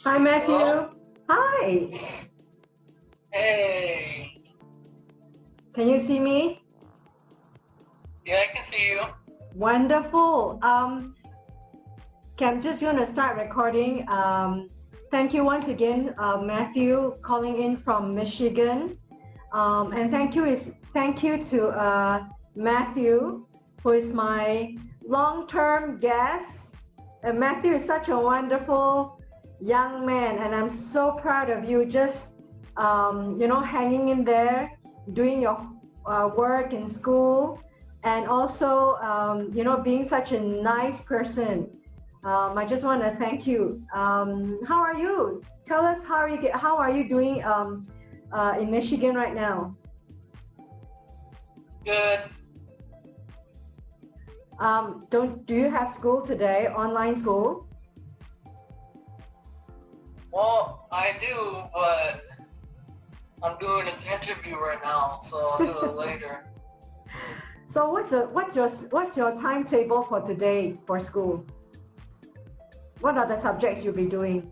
Hi, Matthew. Hello? Hi. Hey. Can you see me? Yeah, I can see you. Wonderful. Okay, I'm just going to start recording. Thank you once again, Matthew, calling in from Michigan. And thank you to Matthew, who is my long-term guest. Matthew is such a wonderful young man, and I'm so proud of you. Just hanging in there, doing your work in school, and also being such a nice person. I just want to thank you. How are you? Tell us how are you doing in Michigan right now? Good. Do you have school today? Online school? Well, I do, but I'm doing this interview right now, so I'll do it later. So what's your timetable for today for school? What are the subjects you'll be doing?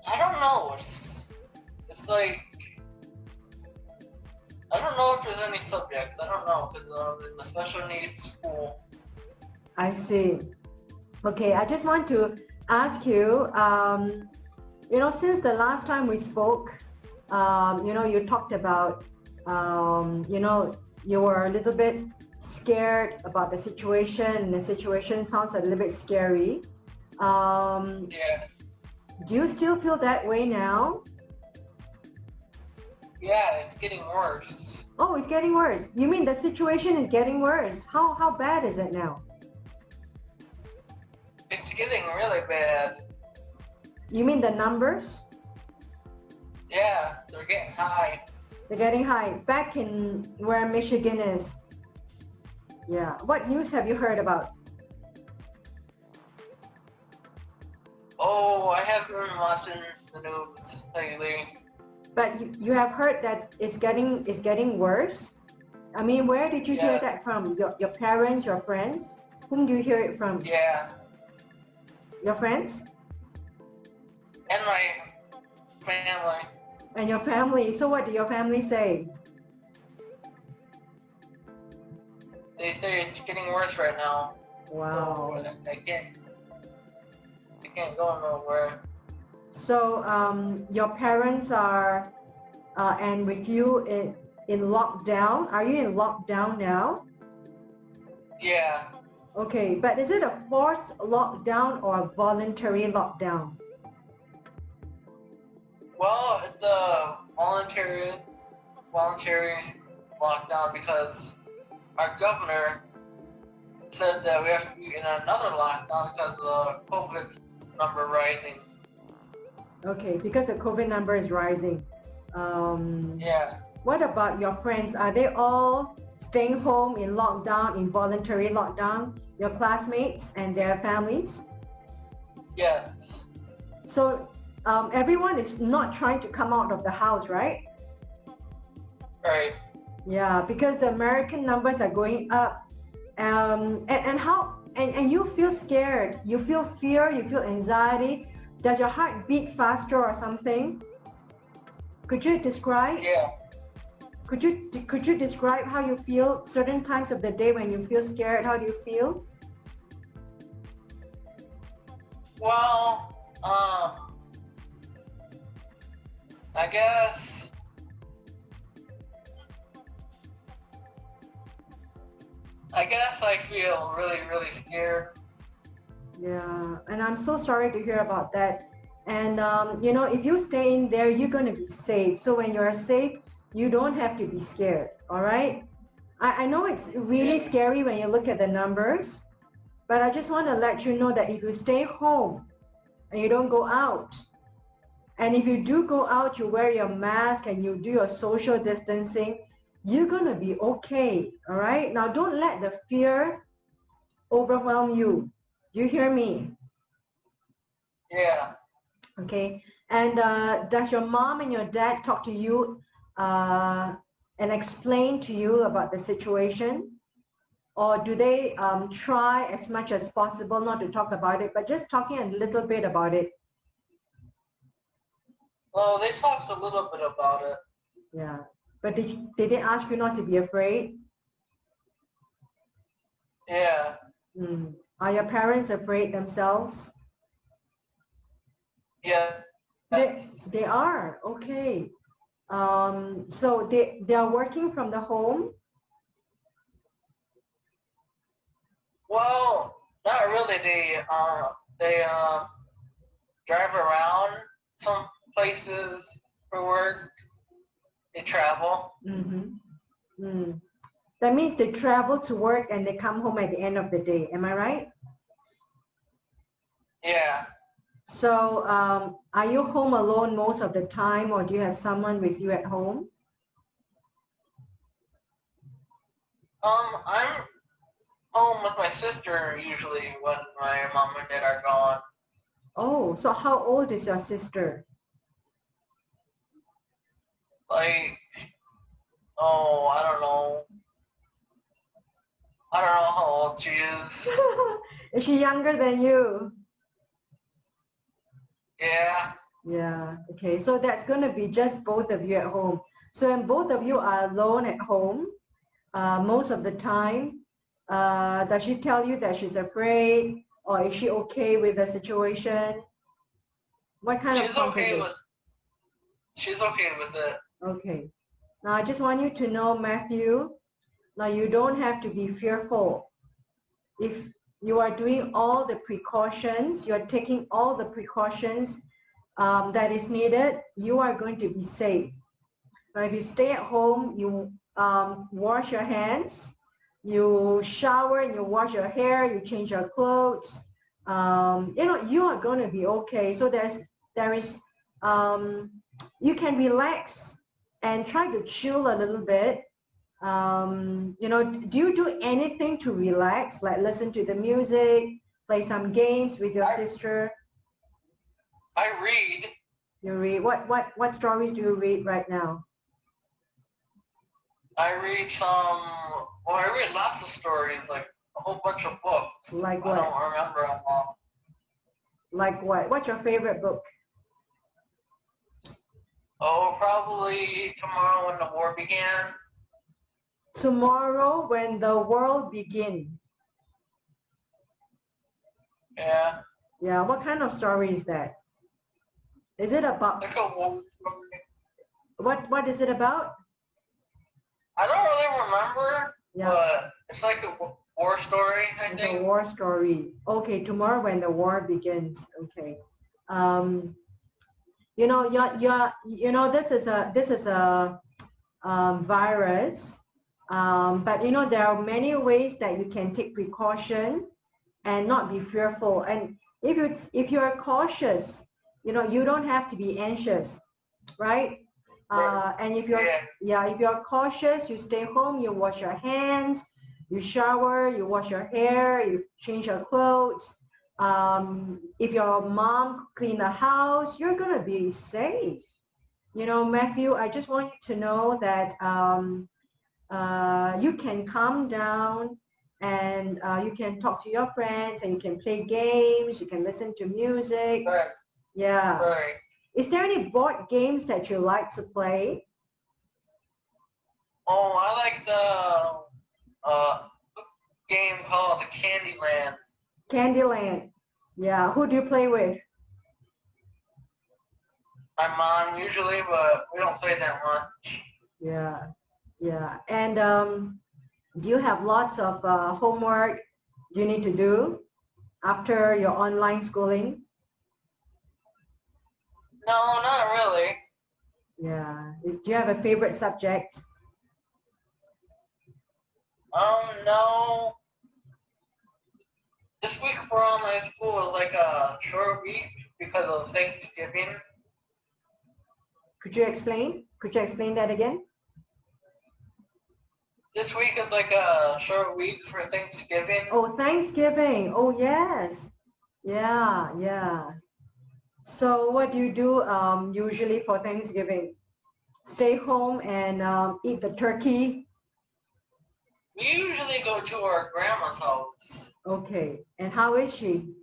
I don't know. It's like I don't know if there's any subjects. I don't know because I'm in the special needs school. I see. Okay, I just want to ask you, since the last time we spoke, you talked about, you were a little bit scared about the situation, and the situation sounds a little bit scary. Yeah. Do you still feel that way now? Yeah, it's getting worse. Oh, it's getting worse. You mean the situation is getting worse? How bad is it now? It's getting really bad. You mean the numbers? Yeah, they're getting high. They're getting high. Back in where Michigan is. Yeah. What news have you heard about? Oh, I haven't been watching the news lately. But you have heard that it's getting worse? I mean, where did you hear Yeah. that from? Your parents, your friends? Whom do you hear it from? Yeah. Your friends? And my family. And your family. So what do your family say? They say it's getting worse right now. Wow. So I can't go nowhere. So your parents are and with you in lockdown. Are you in lockdown now? Yeah. Okay, but is it a forced lockdown or a voluntary lockdown? Well, it's a voluntary lockdown because our governor said that we have to be in another lockdown because of the COVID number rising. Okay, because the COVID number is rising. Yeah. What about your friends? Are they all staying home in lockdown, in voluntary lockdown? Your classmates and their families? Yeah. So everyone is not trying to come out of the house, right? Right. Yeah, because the American numbers are going up. And you feel scared, you feel fear, you feel anxiety. Does your heart beat faster or something? Could you describe? Yeah. Could you describe how you feel certain times of the day when you feel scared? How do you feel? Well, I guess I feel really scared. Yeah, and I'm so sorry to hear about that. And if you stay in there, you're going to be safe. So when you're safe, you don't have to be scared. All right. I know it's really Yeah. scary when you look at the numbers, but I just want to let you know that if you stay home and you don't go out, and if you do go out, you wear your mask and you do your social distancing, you're going to be okay. All right. Now, don't let the fear overwhelm you. Do you hear me? Yeah. Okay. And does your mom and your dad talk to you and explain to you about the situation? or do they try as much as possible not to talk about it, but just talking a little bit about it? Well, they talked a little bit about it. Yeah. But did they ask you not to be afraid? Yeah. Are your parents afraid themselves? Yeah. They are. Okay. So they are working from the home? Well, not really. They drive around some places for work. They travel. That means they travel to work and they come home at the end of the day. Am I right? Yeah. So are you home alone most of the time, or do you have someone with you at home? I'm home with my sister usually when my mom and dad are gone. Oh, so how old is your sister? Like, oh, I don't know. I don't know how old she is. Is she younger than you? Yeah. Yeah, okay. So that's going to be just both of you at home. So when both of you are alone at home, most of the time, does she tell you that she's afraid, or is she okay with the situation? What kind of conversation? She's okay with it. Okay. Now I just want you to know, Matthew, now you don't have to be fearful. If you are doing all the precautions, you're taking all the precautions that is needed, you are going to be safe. Now, if you stay at home, you wash your hands, you shower and you wash your hair, you change your clothes, you are going to be okay. So there is you can relax and try to chill a little bit. Do you do anything to relax, like listen to the music, play some games with your sister? I read. You read what stories do you read right now? I read I read lots of stories, like a whole bunch of books. Like what? I don't remember them all. Like what? What's your favorite book? Oh, probably Tomorrow When the War Began. Tomorrow When the World Begins. Yeah. Yeah, what kind of story is that? Is it about like a war story? What is it about? I don't really remember, Yeah. but it's like a war story, I It's think. a war story. Okay, Tomorrow When the War Begins. Okay. This is a virus, but there are many ways that you can take precaution and not be fearful. And if you're cautious, you don't have to be anxious, right? And if you're cautious, you stay home, you wash your hands, you shower, you wash your hair, you change your clothes. If your mom clean the house, you're gonna be safe. Matthew, I just want you to know that you can calm down and you can talk to your friends and you can play games, you can listen to music. Right. Yeah. Right. Is there any board games that you like to play? Oh, I like the game called the Candyland. Candyland. Yeah. Who do you play with? My mom usually, but we don't play that much. Yeah. Yeah. And do you have lots of homework you need to do after your online schooling? No, not really. Yeah. Do you have a favorite subject? No. This week for online school is like a short week because of Thanksgiving. Could you explain? Could you explain that again? This week is like a short week for Thanksgiving. Oh, Thanksgiving. Oh, yes. Yeah, yeah. So what do you do usually for Thanksgiving? Stay home and eat the turkey? We usually go to our grandma's house. Okay. And how is she?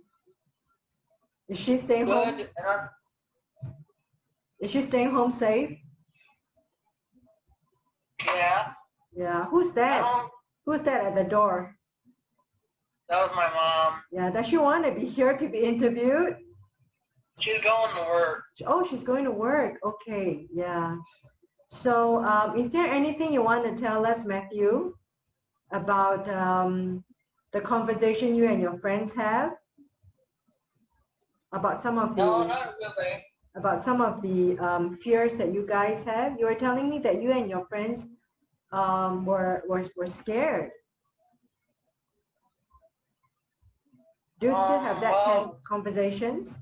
Is she staying home? Good. And Is she staying home safe? yeah. Yeah. Who's that? Who's that at the door? That was my mom. Yeah. Does she want to be here to be interviewed? She's going to work. Oh, she's going to work. Okay. Yeah. So, is there anything you want to tell us, Matthew, about the conversation you and your friends have? About some of No, the not really. fears that you guys have. You were telling me that you and your friends were scared. Do you still have that kind of conversations?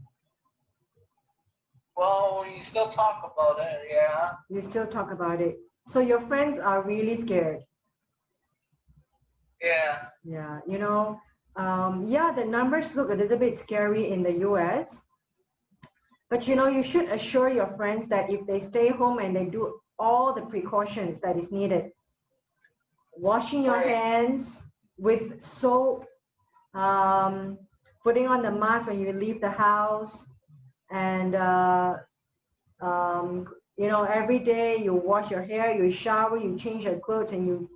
Well, we still talk about it, yeah. You still talk about it. So your friends are really scared. Yeah. Yeah, you know, yeah, the numbers look a little bit scary in the US. But you know, you should assure your friends that if they stay home and they do all the precautions that is needed, washing your hands with soap, putting on the mask when you leave the house, and you know, every day you wash your hair, you shower, you change your clothes, and you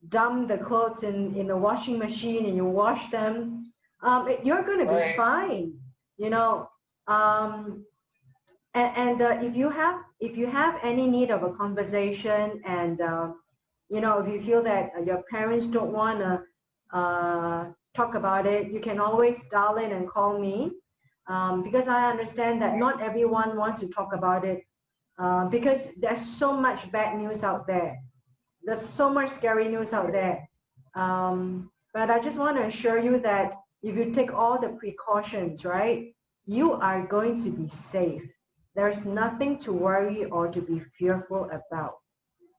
dump the clothes in the washing machine and you wash them. You're going to be fine, you know. If you have any need of a conversation, and you know, if you feel that your parents don't want to talk about it, you can always dial in and call me, because I understand that not everyone wants to talk about it, because there's so much bad news out there. There's so much scary news out there. But I just want to assure you that if you take all the precautions, right, you are going to be safe. There's nothing to worry or to be fearful about.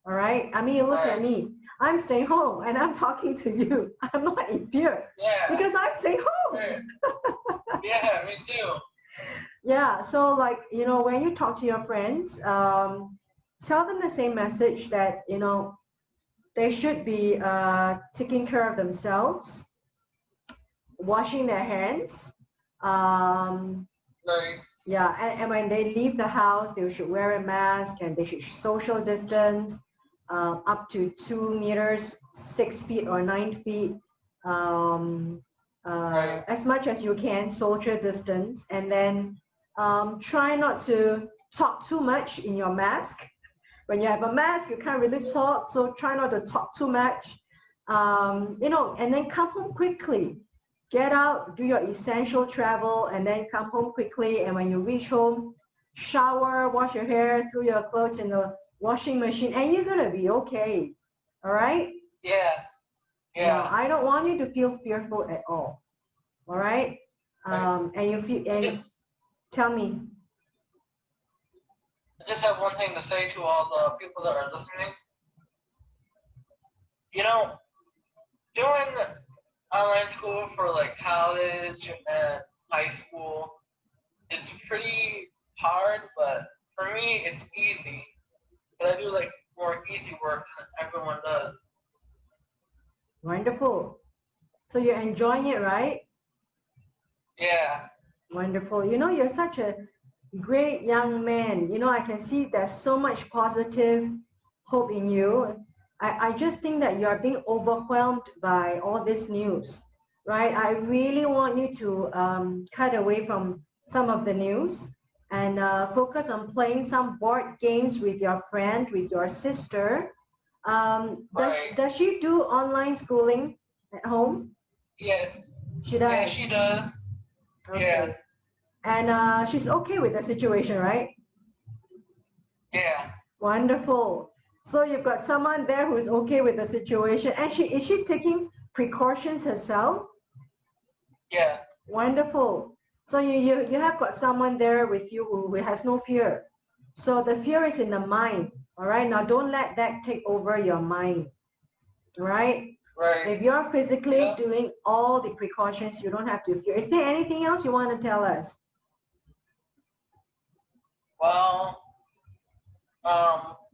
All right? I mean, look at me. I'm staying home and I'm talking to you. I'm not in fear. Yeah. Because I'm staying home. Yeah, me too. Yeah, so like, you know, when you talk to your friends, tell them the same message that, you know, they should be taking care of themselves, washing their hands. Yeah, and when they leave the house, they should wear a mask and they should social distance up to 2 meters, 6 feet or 9 feet. As much as you can, social distance, and then try not to talk too much in your mask. When you have a mask, you can't really talk, so try not to talk too much. You know, and then come home quickly. Get out, do your essential travel, and then come home quickly. And when you reach home, shower, wash your hair, throw your clothes in the washing machine, and you're gonna be okay. All right? Yeah. Yeah. No, I don't want you to feel fearful at all. All right? And you feel, and tell me. I just have one thing to say to all the people that are listening. You know, doing online school for like college and high school is pretty hard, but for me it's easy. But I do like more easy work than everyone does. Wonderful. So you're enjoying it, right? Yeah. Wonderful. You know, you're such a great young man. You know, I can see there's so much positive hope in you. I just think that you are being overwhelmed by all this news, right? I really want you to cut away from some of the news and focus on playing some board games with your friend, with your sister. Does she do online schooling at home? Yeah. She does. Yeah, she does. Okay. Yeah. And she's okay with the situation, right? Yeah. Wonderful. So you've got someone there who's okay with the situation, and is she taking precautions herself? Yeah. Wonderful. So you have got someone there with you who has no fear. So the fear is in the mind. All right. Now don't let that take over your mind. All right. Right. If you're physically doing all the precautions, you don't have to fear. Is there anything else you want to tell us? Well,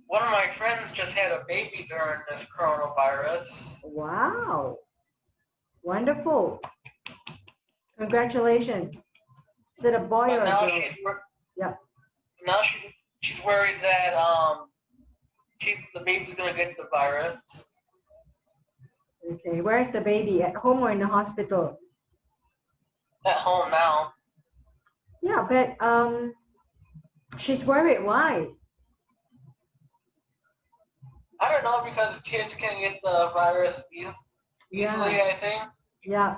one of my friends just had a baby during this coronavirus. Wow, wonderful. Congratulations. Is it a boy But or a now girl? Yep. she's worried that the baby's gonna get the virus. Okay, where's the baby? At home or in the hospital? At home now. Yeah, but she's worried. Why? I don't know, because kids can get the virus easily, I think. Yeah,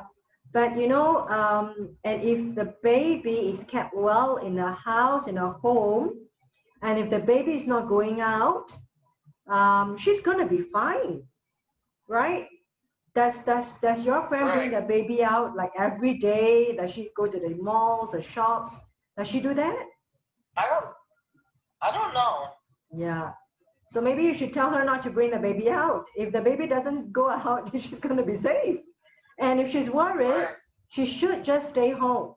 but you know, and if the baby is kept well in a house, in a home, and if the baby is not going out, she's gonna be fine, right? Does your friend bring the baby out like every day? Does she go to the malls or shops? Does she do that? I don't know. Yeah. So maybe you should tell her not to bring the baby out. If the baby doesn't go out, she's gonna be safe. And if she's worried, she should just stay home.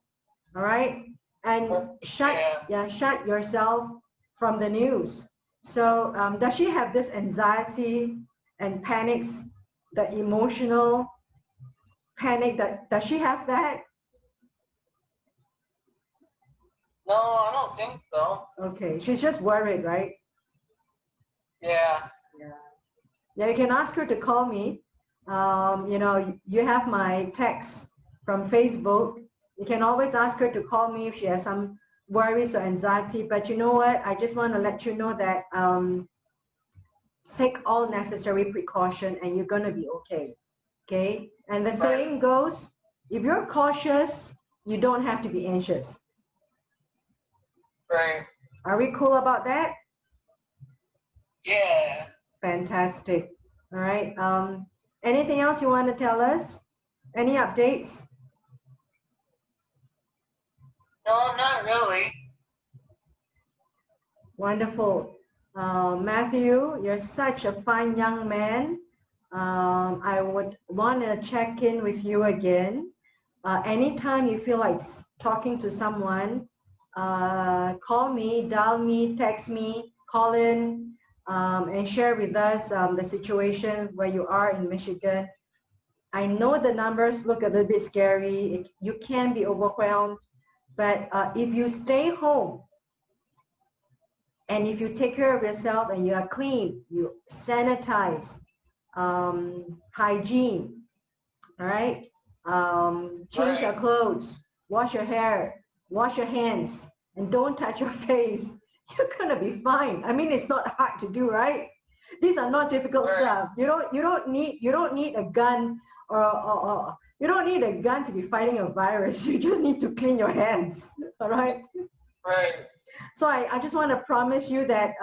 All right. And shut yourself from the news. So does she have this anxiety and panics, the emotional panic, that does she have that? No, I don't think so. Okay, she's just worried, right? Yeah. Yeah, you can ask her to call me. You know, you have my text from Facebook. You can always ask her to call me if she has some worries or anxiety. But you know what? I just want to let you know that take all necessary precaution and you're going to be okay. Okay? And the saying goes, if you're cautious, you don't have to be anxious. Right. Are we cool about that? Yeah. Fantastic. All right. Anything else you want to tell us? Any updates? No, not really. Wonderful. Matthew, you're such a fine young man. I would want to check in with you again. Anytime you feel like talking to someone, call me, dial me, text me, call in, and share with us the situation where you are in Michigan. I know the numbers look a little bit scary. You can be overwhelmed, but if you stay home and if you take care of yourself and you are clean, you sanitize, hygiene, all right? Change your clothes, wash your hair, wash your hands, and don't touch your face. You're gonna be fine. I mean, it's not hard to do, right? These are not difficult stuff. You don't need a gun or you don't need a gun to be fighting a virus. You just need to clean your hands. All right. Right. So I just want to promise you that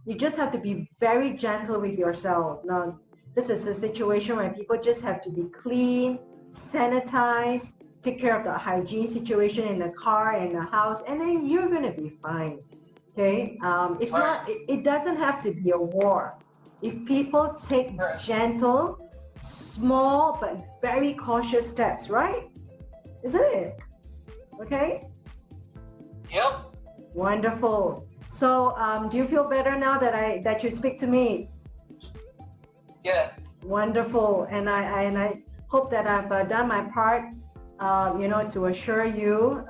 you just have to be very gentle with yourself. Now, this is a situation where people just have to be clean, sanitize, take care of the hygiene situation in the car and the house, and then you're gonna be fine. Okay, it's not. It doesn't have to be a war. If people take gentle, small but very cautious steps, right? Isn't it? Okay. Yep. Wonderful. So, do you feel better now that you speak to me? Yeah. Wonderful, and I hope that I've done my part. You know, to assure you,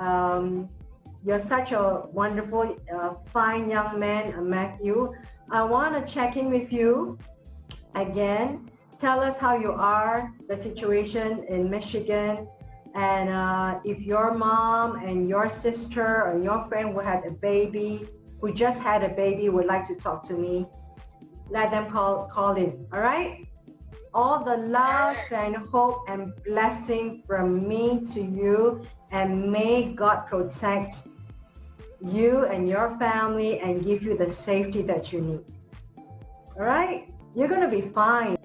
you're such a wonderful, fine young man, Matthew. I want to check in with you again. Tell us how you are, the situation in Michigan, and if your mom and your sister or your friend who had a baby, who just had a baby, would like to talk to me, let them call in. All right? All the love and hope and blessing from me to you, and may God protect you and your family and give you the safety that you need. All right? You're going to be fine.